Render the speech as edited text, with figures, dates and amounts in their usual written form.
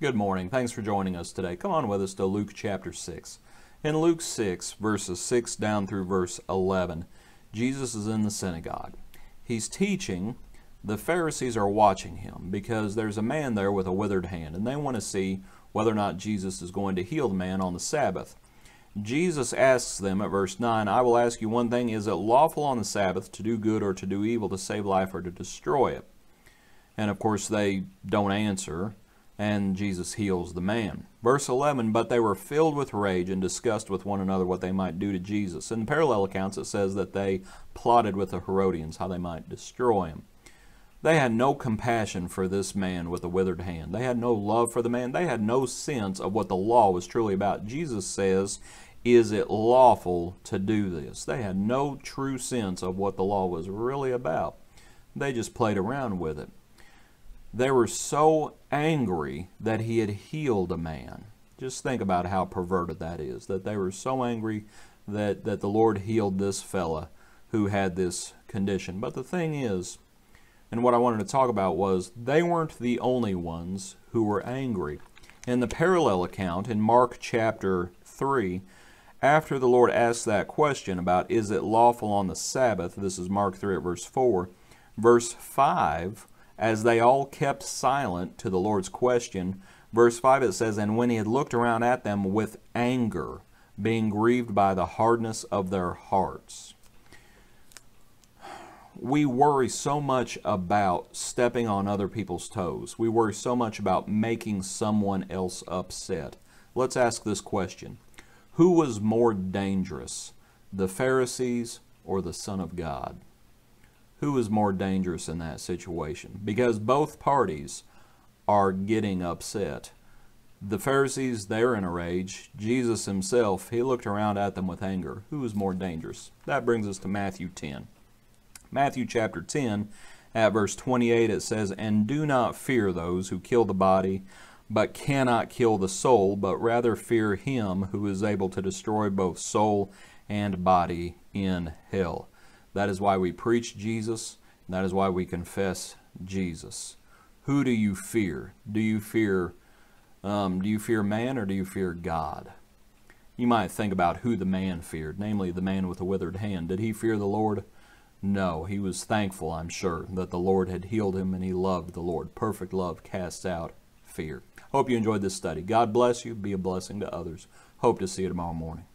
Good morning. Thanks for joining us today. Come on with us to Luke chapter 6. In Luke 6, verses 6 down through verse 11, Jesus is in the synagogue. He's teaching. The Pharisees are watching him because there's a man there with a withered hand, and they want to see whether or not Jesus is going to heal the man on the Sabbath. Jesus asks them at verse 9, I will ask you one thing, is it lawful on the Sabbath to do good or to do evil, to save life or to destroy it? And of course they don't answer, and Jesus heals the man. Verse 11, but they were filled with rage and discussed with one another what they might do to Jesus. In parallel accounts it says that they plotted with the Herodians how they might destroy him. They had no compassion for this man with a withered hand. They had no love for the man. They had no sense of what the law was truly about. Jesus says, is it lawful to do this? They had no true sense of what the law was really about. They just played around with it. They were so angry that he had healed a man. Just think about how perverted that is, that they were so angry that the Lord healed this fella who had this condition. But the thing is, and what I wanted to talk about was, they weren't the only ones who were angry. In the parallel account in Mark chapter 3, after the Lord asked that question about, is it lawful on the Sabbath, this is Mark 3 at verse 4, verse 5, as they all kept silent to the Lord's question, verse 5 it says, and when he had looked around at them with anger, being grieved by the hardness of their hearts. We worry so much about stepping on other people's toes. We worry so much about making someone else upset. Let's ask this question. Who was more dangerous, the Pharisees or the Son of God? Who is more dangerous in that situation? Because both parties are getting upset. The Pharisees, they're in a rage. Jesus himself, he looked around at them with anger. Who is more dangerous? That brings us to Matthew 10. Matthew chapter 10, at verse 28, it says, and do not fear those who kill the body, but cannot kill the soul, but rather fear him who is able to destroy both soul and body in hell. That is why we preach Jesus. That is why we confess Jesus. Who do you fear? Do you fear man or do you fear God? You might think about who the man feared, namely the man with a withered hand. Did he fear the Lord? No, he was thankful, I'm sure, that the Lord had healed him, and he loved the Lord. Perfect love casts out fear. Hope you enjoyed this study. God bless you. Be a blessing to others. Hope to see you tomorrow morning.